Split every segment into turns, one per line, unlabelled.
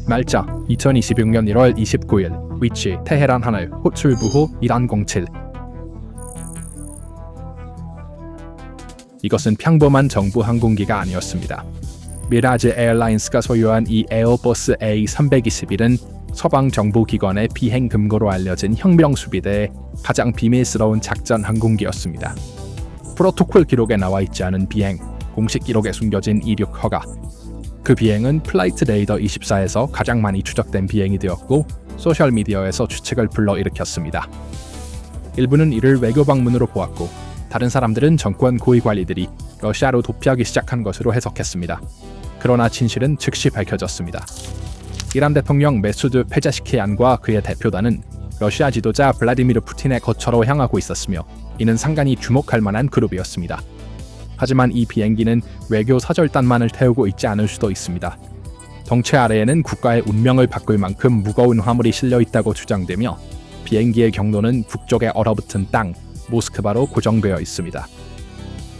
날짜 2026년 1월 29일 위치 테헤란 하늘 호출부호 이란 07 이것은 평범한 정부 항공기가 아니었습니다. 미라즈 에어라인스가 소유한 이 에어버스 A321은 서방 정보기관의 비행 금고로 알려진 혁명수비대의 가장 비밀스러운 작전 항공기였습니다. 프로토콜 기록에 나와 있지 않은 비행, 공식 기록에 숨겨진 이륙 허가. 그 비행은 플라이트 레이더 24에서 가장 많이 추적된 비행이 되었고 소셜미디어에서 추측을 불러일으켰습니다. 일부는 이를 외교 방문으로 보았고 다른 사람들은 정권 고위 관리들이 러시아로 도피하기 시작한 것으로 해석했습니다. 그러나 진실은 즉시 밝혀졌습니다. 이란 대통령 메수드 페자시키안과 그의 대표단은 러시아 지도자 블라디미르 푸틴의 거처로 향하고 있었으며 이는 상당히 주목할 만한 그룹이었습니다. 하지만 이 비행기는 외교 사절단만을 태우고 있지 않을 수도 있습니다. 덩체 아래에는 국가의 운명을 바꿀 만큼 무거운 화물이 실려 있다고 주장되며 비행기의 경로는 북쪽에 얼어붙은 땅, 모스크바로 고정되어 있습니다.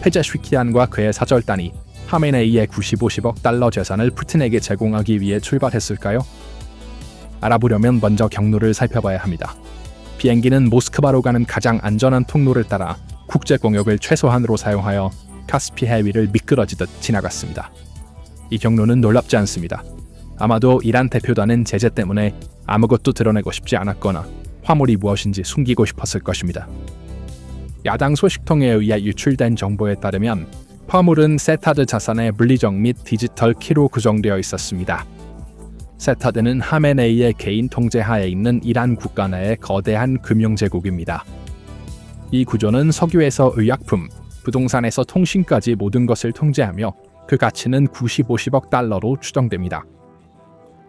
페자슈키안과 그의 사절단이 하메네이의 90억 달러 재산을 푸틴에게 제공하기 위해 출발했을까요? 알아보려면 먼저 경로를 살펴봐야 합니다. 비행기는 모스크바로 가는 가장 안전한 통로를 따라 국제 공역을 최소한으로 사용하여 카스피 해위를 미끄러지듯 지나갔습니다. 이 경로는 놀랍지 않습니다. 아마도 이란 대표단은 제재 때문에 아무것도 드러내고 싶지 않았거나 화물이 무엇인지 숨기고 싶었을 것입니다. 야당 소식통에 의해 유출된 정보에 따르면 화물은 세타드 자산의 물리적 및 디지털 키로 구성되어 있었습니다. 세타드는 하메네이의 개인 통제 하에 있는 이란 국가 내의 거대한 금융제국입니다. 이 구조는 석유에서 의약품, 부동산에서 통신까지 모든 것을 통제하며 그 가치는 90억 달러로 추정됩니다.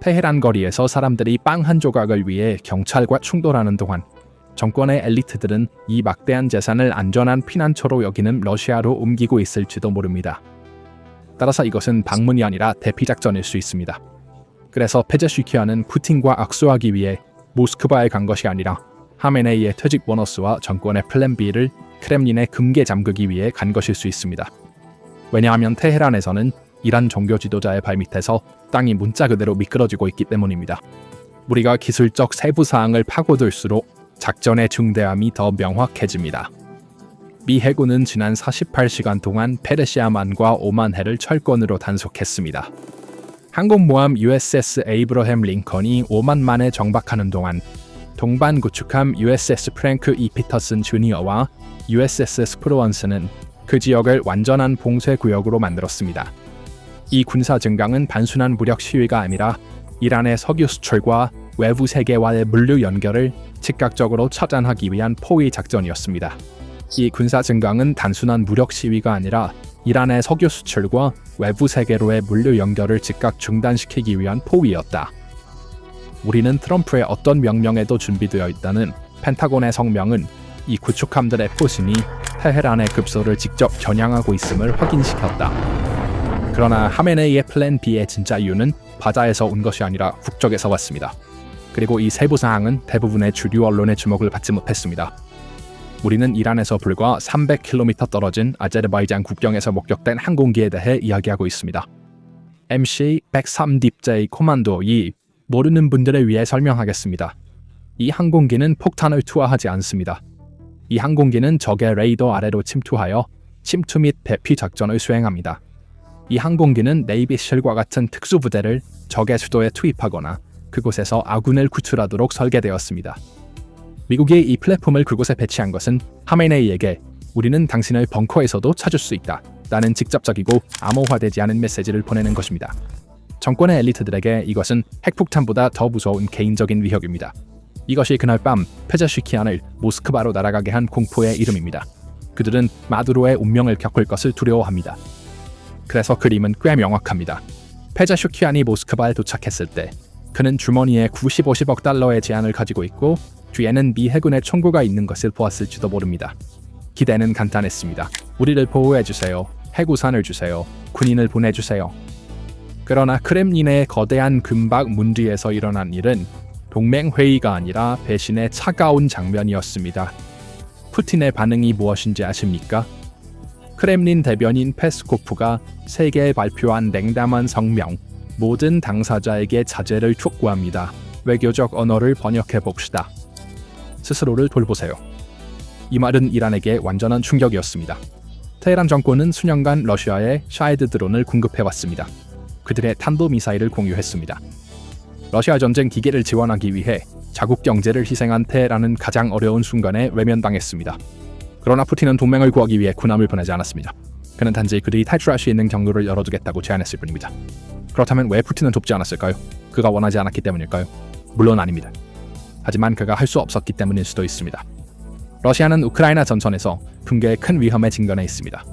테헤란 거리에서 사람들이 빵 한 조각을 위해 경찰과 충돌하는 동안 정권의 엘리트들은 이 막대한 재산을 안전한 피난처로 여기는 러시아로 옮기고 있을지도 모릅니다. 따라서 이것은 방문이 아니라 대피작전일 수 있습니다. 그래서 페제슈키아는 푸틴과 악수하기 위해 모스크바에 간 것이 아니라 하메네이의 퇴직 보너스와 정권의 플랜 B를 크렘린에 금괴 잠그기 위해 간 것일 수 있습니다. 왜냐하면 테헤란에서는 이란 종교 지도자의 발밑에서 땅이 문자 그대로 미끄러지고 있기 때문입니다. 우리가 기술적 세부 사항을 파고들수록 작전의 중대함이 더 명확해집니다. 미 해군은 지난 48시간 동안 페르시아만과 오만해를 철권으로 단속했습니다. 항공모함 USS 에이브러햄 링컨이 오만만에 정박하는 동안 동반 구축함 USS 프랭크 E. 피터슨 주니어와 USS 스프로원스는 그 지역을 완전한 봉쇄 구역으로 만들었습니다. 이 군사 증강은 단순한 무력 시위가 아니라 이란의 석유 수출과 외부 세계와의 물류 연결을 즉각적으로 차단하기 위한 포위 작전이었습니다. 이 군사 증강은 단순한 무력 시위가 아니라 이란의 석유 수출과 외부 세계로의 물류 연결을 즉각 중단시키기 위한 포위였다. 우리는 트럼프의 어떤 명령에도 준비되어 있다는 펜타곤의 성명은 이 구축함들의 포신이 테헤란의 급소를 직접 겨냥하고 있음을 확인시켰다. 그러나 하메네이의 플랜 B의 진짜 이유는 바다에서 온 것이 아니라 북쪽에서 왔습니다. 그리고 이 세부 사항은 대부분의 주류 언론의 주목을 받지 못했습니다. 우리는 이란에서 불과 300km 떨어진 아제르바이잔 국경에서 목격된 항공기에 대해 이야기하고 있습니다. MC-103딥제이 코만도 2 모르는 분들을 위해 설명하겠습니다. 이 항공기는 폭탄을 투하하지 않습니다. 이 항공기는 적의 레이더 아래로 침투하여 침투 및 대피 작전을 수행합니다. 이 항공기는 네이비실과 같은 특수부대를 적의 수도에 투입하거나 그곳에서 아군을 구출하도록 설계되었습니다. 미국이 이 플랫폼을 그곳에 배치한 것은 하메네이에게 우리는 당신을 벙커에서도 찾을 수 있다 라는 직접적이고 암호화되지 않은 메시지를 보내는 것입니다. 정권의 엘리트들에게 이것은 핵폭탄보다 더 무서운 개인적인 위협입니다. 이것이 그날 밤 페자슈키안을 모스크바로 날아가게 한 공포의 이름입니다. 그들은 마두로의 운명을 겪을 것을 두려워합니다. 그래서 그림은 꽤 명확합니다. 페자슈키안이 모스크바에 도착했을 때 그는 주머니에 90억 달러의 제안을 가지고 있고 뒤에는 미 해군의 총구가 있는 것을 보았을지도 모릅니다. 기대는 간단했습니다. 우리를 보호해주세요. 해구산을 주세요. 군인을 보내주세요. 그러나 크렘린의 거대한 금박 문 뒤에서 일어난 일은 동맹회의가 아니라 배신의 차가운 장면이었습니다. 푸틴의 반응이 무엇인지 아십니까? 크렘린 대변인 페스코프가 세계에 발표한 냉담한 성명, 모든 당사자에게 자제를 촉구합니다. 외교적 언어를 번역해 봅시다. 스스로를 돌보세요. 이 말은 이란에게 완전한 충격이었습니다. 테헤란 정권은 수년간 러시아에 샤헤드 드론을 공급해왔습니다. 그들의 탄도미사일을 공유했습니다. 러시아 전쟁 기계를 지원하기 위해 자국 경제를 희생한 테헤란은 가장 어려운 순간에 외면당했습니다. 그러나 푸틴은 동맹을 구하기 위해 군함을 보내지 않았습니다. 그는 단지 그들이 탈출할 수 있는 경로를 열어두겠다고 제안했을 뿐입니다. 그렇다면 왜 푸틴은 돕지 않았을까요? 그가 원하지 않았기 때문일까요? 물론 아닙니다. 하지만 그가 할 수 없었기 때문일 수도 있습니다. 러시아는 우크라이나 전선에서 붕괴의 큰 위험에 직면해 있습니다.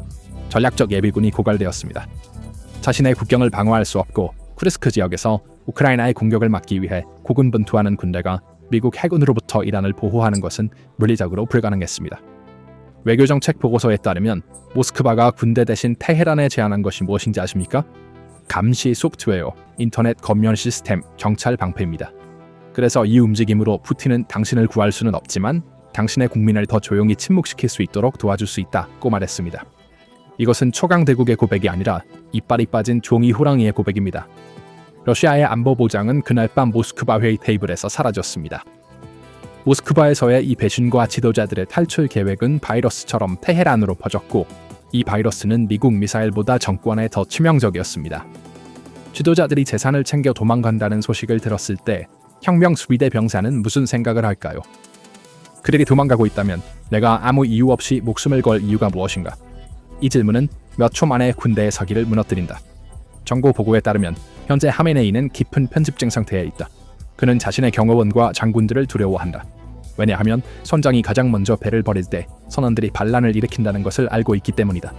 전략적 예비군이 고갈되었습니다. 자신의 국경을 방어할 수 없고 쿠르스크 지역에서 우크라이나의 공격을 막기 위해 고군분투하는 군대가 미국 해군으로부터 이란을 보호하는 것은 물리적으로 불가능했습니다. 외교정책 보고서에 따르면 모스크바가 군대 대신 테헤란에 제안한 것이 무엇인지 아십니까? 감시 소프트웨어, 인터넷 검열 시스템, 경찰 방패입니다. 그래서 이 움직임으로 푸틴은 당신을 구할 수는 없지만 당신의 국민을 더 조용히 침묵시킬 수 있도록 도와줄 수 있다고 말했습니다. 이것은 초강대국의 고백이 아니라 이빨이 빠진 종이 호랑이의 고백입니다. 러시아의 안보보장은 그날 밤 모스크바 회의 테이블에서 사라졌습니다. 모스크바에서의 이 배신과 지도자들의 탈출 계획은 바이러스처럼 테헤란으로 퍼졌고 이 바이러스는 미국 미사일보다 정권에 더 치명적이었습니다. 지도자들이 재산을 챙겨 도망간다는 소식을 들었을 때 혁명 수비대 병사는 무슨 생각을 할까요? 그들이 도망가고 있다면 내가 아무 이유 없이 목숨을 걸 이유가 무엇인가? 이 질문은 몇 초 만에 군대의 서기를 무너뜨린다. 정보 보고에 따르면 현재 하메네이는 깊은 편집증 상태에 있다. 그는 자신의 경호원과 장군들을 두려워한다. 왜냐하면 선장이 가장 먼저 배를 버릴 때 선원들이 반란을 일으킨다는 것을 알고 있기 때문이다.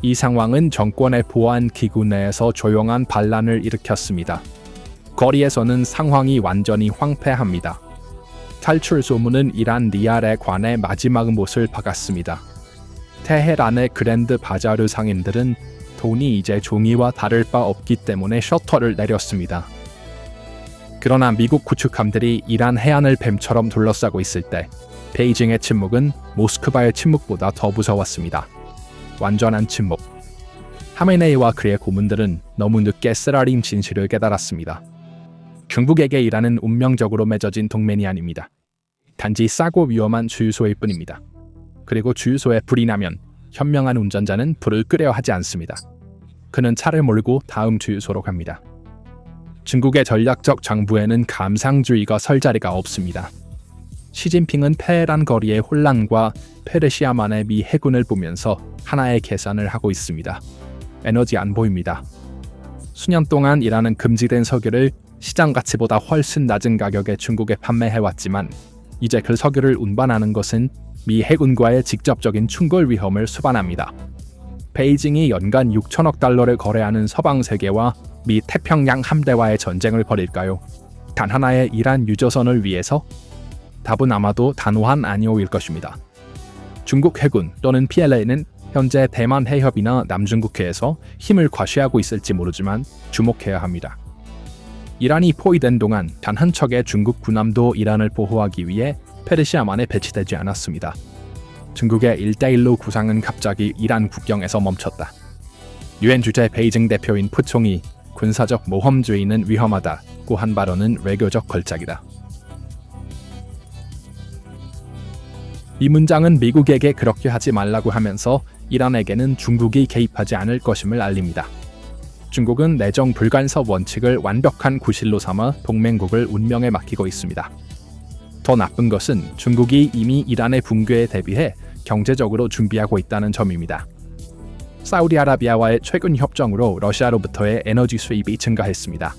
이 상황은 정권의 보안 기구 내에서 조용한 반란을 일으켰습니다. 거리에서는 상황이 완전히 황폐합니다. 탈출 소문은 이란 리알에 관해 마지막 못을 박았습니다. 테헤란의 그랜드 바자르 상인들은 돈이 이제 종이와 다를 바 없기 때문에 셔터를 내렸습니다. 그러나 미국 구축함들이 이란 해안을 뱀처럼 둘러싸고 있을 때 베이징의 침묵은 모스크바의 침묵보다 더 무서웠습니다. 완전한 침묵. 하메네이와 그의 고문들은 너무 늦게 쓰라림 진실을 깨달았습니다. 중국에게 이란은 운명적으로 맺어진 동맹이 아닙니다. 단지 싸고 위험한 주유소일 뿐입니다. 그리고 주유소에 불이 나면 현명한 운전자는 불을 끄려 하지 않습니다. 그는 차를 몰고 다음 주유소로 갑니다. 중국의 전략적 정부에는 감상주의가 설 자리가 없습니다. 시진핑은 테헤란 거리의 혼란과 페르시아만의 미 해군을 보면서 하나의 계산을 하고 있습니다. 에너지 안보입니다. 수년 동안 이란은 금지된 석유를 시장 가치보다 훨씬 낮은 가격에 중국에 판매해왔지만 이제 그 석유를 운반하는 것은 미 해군과의 직접적인 충돌 위험을 수반합니다. 베이징이 연간 6천억 달러를 거래하는 서방 세계와 미 태평양 함대와의 전쟁을 벌일까요? 단 하나의 이란 유조선을 위해서? 답은 아마도 단호한 아니오일 것입니다. 중국 해군 또는 PLA는 현재 대만 해협이나 남중국해에서 힘을 과시하고 있을지 모르지만 주목해야 합니다. 이란이 포위된 동안 단 한 척의 중국 군함도 이란을 보호하기 위해 페르시아만에 배치되지 않았습니다. 중국의 1대1로 구상은 갑자기 이란 국경에서 멈췄다. 유엔 주재 베이징 대표인 푸총이 군사적 모험주의는 위험하다고 한 발언은 외교적 걸작이다. 이 문장은 미국에게 그렇게 하지 말라고 하면서 이란에게는 중국이 개입하지 않을 것임을 알립니다. 중국은 내정 불간섭 원칙을 완벽한 구실로 삼아 동맹국을 운명에 맡기고 있습니다. 더 나쁜 것은 중국이 이미 이란의 붕괴에 대비해 경제적으로 준비하고 있다는 점입니다. 사우디아라비아와의 최근 협정으로 러시아로부터의 에너지 수입이 증가했습니다.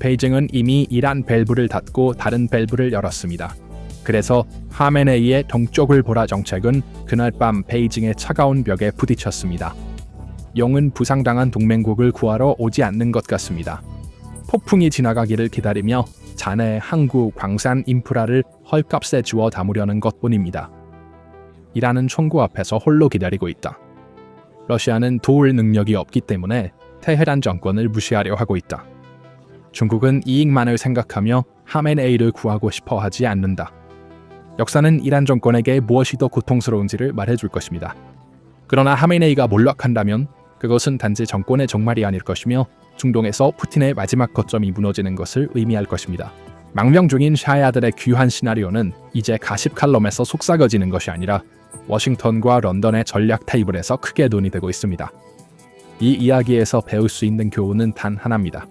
베이징은 이미 이란 밸브를 닫고 다른 밸브를 열었습니다. 그래서 하메네이의 동쪽을 보라 정책은 그날 밤 베이징의 차가운 벽에 부딪혔습니다. 영은 부상당한 동맹국을 구하러 오지 않는 것 같습니다. 폭풍이 지나가기를 기다리며 잔해 항구, 광산 인프라를 헐값에 주워 담으려는 것뿐입니다. 이란은 총구 앞에서 홀로 기다리고 있다. 러시아는 도울 능력이 없기 때문에 테헤란 정권을 무시하려 하고 있다. 중국은 이익만을 생각하며 하메네이를 구하고 싶어 하지 않는다. 역사는 이란 정권에게 무엇이 더 고통스러운지를 말해줄 것입니다. 그러나 하메네이가 몰락한다면 그것은 단지 정권의 종말이 아닐 것이며 중동에서 푸틴의 마지막 거점이 무너지는 것을 의미할 것입니다. 망명 중인 샤의 아들의 귀환 시나리오는 이제 가십 칼럼에서 속삭여지는 것이 아니라 워싱턴과 런던의 전략 테이블에서 크게 논의되고 있습니다. 이 이야기에서 배울 수 있는 교훈은 단 하나입니다.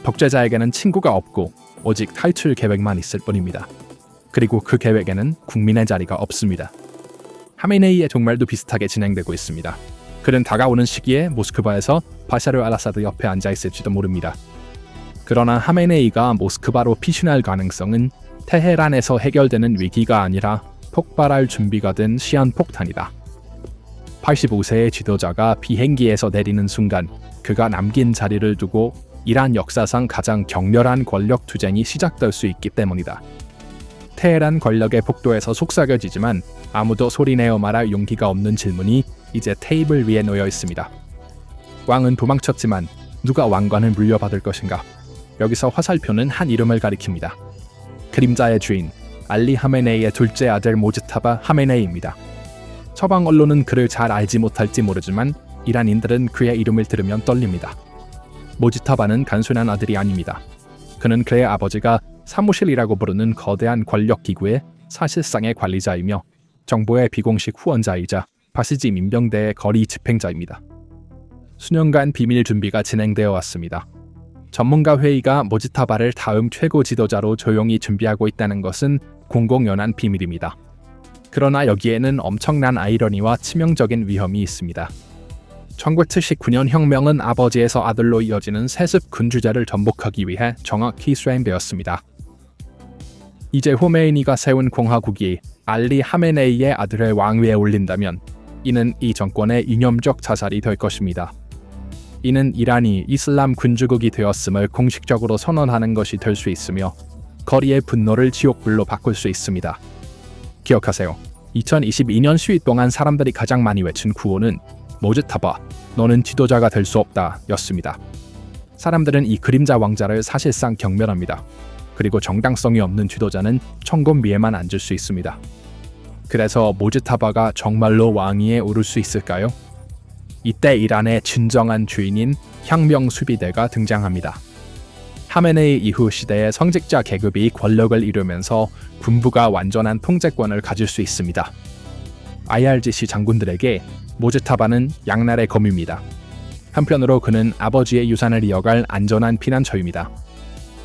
독재자에게는 친구가 없고 오직 탈출 계획만 있을 뿐입니다. 그리고 그 계획에는 국민의 자리가 없습니다. 하메네이의 종말도 비슷하게 진행되고 있습니다. 그는 다가오는 시기에 모스크바에서 바샤르 알아사드 옆에 앉아있을지도 모릅니다. 그러나 하메네이가 모스크바로 피신할 가능성은 테헤란에서 해결되는 위기가 아니라 폭발할 준비가 된 시한폭탄이다. 85세의 지도자가 비행기에서 내리는 순간 그가 남긴 자리를 두고 이란 역사상 가장 격렬한 권력 투쟁이 시작될 수 있기 때문이다. 테헤란 권력의 폭도에서 속삭여지지만 아무도 소리내어 말할 용기가 없는 질문이 이제 테이블 위에 놓여 있습니다. 왕은 도망쳤지만 누가 왕관을 물려받을 것인가? 여기서 화살표는 한 이름을 가리킵니다. 그림자의 주인, 알리 하메네이의 둘째 아들 모즈타바 하메네이입니다. 서방 언론은 그를 잘 알지 못할지 모르지만 이란인들은 그의 이름을 들으면 떨립니다. 모즈타바는 단순한 아들이 아닙니다. 그는 그의 아버지가 사무실이라고 부르는 거대한 권력기구의 사실상의 관리자이며 정부의 비공식 후원자이자 바시지 민병대의 거리 집행자입니다. 수년간 비밀 준비가 진행되어 왔습니다. 전문가 회의가 모즈타바를 다음 최고 지도자로 조용히 준비하고 있다는 것은 공공연한 비밀입니다. 그러나 여기에는 엄청난 아이러니와 치명적인 위험이 있습니다. 1979년 혁명은 아버지에서 아들로 이어지는 세습 군주제를 전복하기 위해 정확히 수행되었습니다. 이제 호메이니가 세운 공화국이 알리 하메네이의 아들을 왕위에 올린다면 이는 이 정권의 이념적 자살이 될 것입니다. 이는 이란이 이슬람 군주국이 되었음을 공식적으로 선언하는 것이 될 수 있으며 거리의 분노를 지옥불로 바꿀 수 있습니다. 기억하세요. 2022년 시위 동안 사람들이 가장 많이 외친 구호는 모즈타바, 너는 지도자가 될 수 없다 였습니다. 사람들은 이 그림자 왕자를 사실상 경멸합니다. 그리고 정당성이 없는 지도자는 천공 위에만 앉을 수 있습니다. 그래서 모즈타바가 정말로 왕위에 오를 수 있을까요? 이때 이란의 진정한 주인인 혁명 수비대가 등장합니다. 하메네이 이후 시대의 성직자 계급이 권력을 이루면서 군부가 완전한 통제권을 가질 수 있습니다. IRGC 장군들에게 모즈타바는 양날의 검입니다. 한편으로 그는 아버지의 유산을 이어갈 안전한 피난처입니다.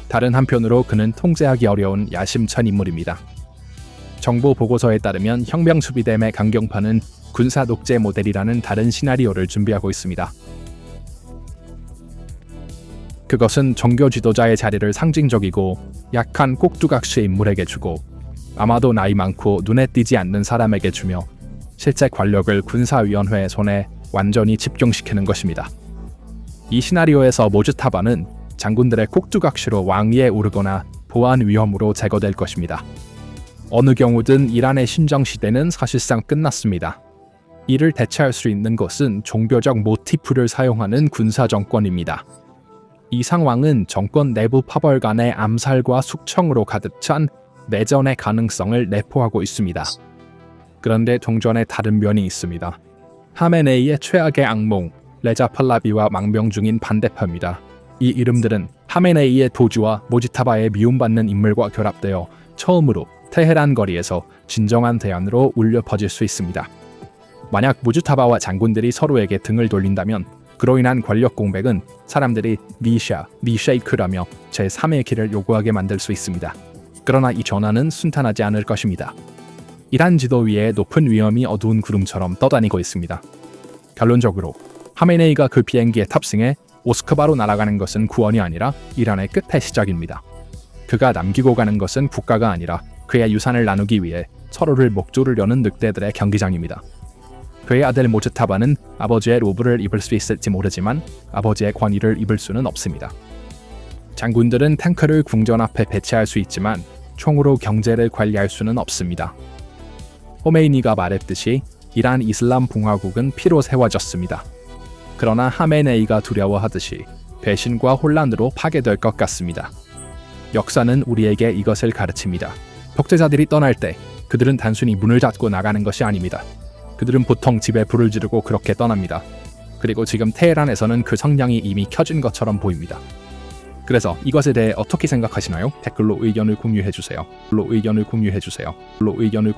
다른 한편으로 그는 통제하기 어려운 야심찬 인물입니다. 정보 보고서에 따르면 혁명 수비대의 강경파는 군사 독재 모델이라는 다른 시나리오를 준비하고 있습니다. 그것은 종교 지도자의 자리를 상징적이고 약한 꼭두각시 인물에게 주고 아마도 나이 많고 눈에 띄지 않는 사람에게 주며 실제 권력을 군사위원회의 손에 완전히 집중시키는 것입니다. 이 시나리오에서 모즈타바는 장군들의 꼭두각시로 왕위에 오르거나 보안 위험으로 제거될 것입니다. 어느 경우든 이란의 신정시대는 사실상 끝났습니다. 이를 대체할 수 있는 것은 종교적 모티프를 사용하는 군사정권입니다. 이 상황은 정권 내부 파벌 간의 암살과 숙청으로 가득 찬 내전의 가능성을 내포하고 있습니다. 그런데 동전에 다른 면이 있습니다. 하메네이의 최악의 악몽, 레자 팔라비와 망명 중인 반대파입니다. 이 이름들은 하메네이의 도주와 모지타바의 미움받는 인물과 결합되어 처음으로 테헤란 거리에서 진정한 대안으로 울려 퍼질 수 있습니다. 만약 모지타바와 장군들이 서로에게 등을 돌린다면 그로 인한 권력 공백은 사람들이 니쉐이크라며 제3의 길을 요구하게 만들 수 있습니다. 그러나 이 전환은 순탄하지 않을 것입니다. 이란 지도 위에 높은 위험이 어두운 구름처럼 떠다니고 있습니다. 결론적으로 하메네이가 그 비행기에 탑승해 모스크바로 날아가는 것은 구원이 아니라 이란의 끝의 시작입니다. 그가 남기고 가는 것은 국가가 아니라 그의 유산을 나누기 위해 서로를 목조를 여는 늑대들의 경기장입니다. 그의 아들 모즈타바는 아버지의 로브를 입을 수 있을지 모르지만 아버지의 권위를 입을 수는 없습니다. 장군들은 탱크를 궁전 앞에 배치할 수 있지만 총으로 경제를 관리할 수는 없습니다. 호메이니가 말했듯이 이란 이슬람 공화국은 피로 세워졌습니다. 그러나 하메네이가 두려워하듯이 배신과 혼란으로 파괴될 것 같습니다. 역사는 우리에게 이것을 가르칩니다. 독재자들이 떠날 때 그들은 단순히 문을 닫고 나가는 것이 아닙니다. 그들은 보통 집에 불을 지르고 그렇게 떠납니다. 그리고 지금 테헤란에서는 그 성냥이 이미 켜진 것처럼 보입니다. 그래서 이것에 대해 어떻게 생각하시나요? 댓글로 의견을 공유해주세요.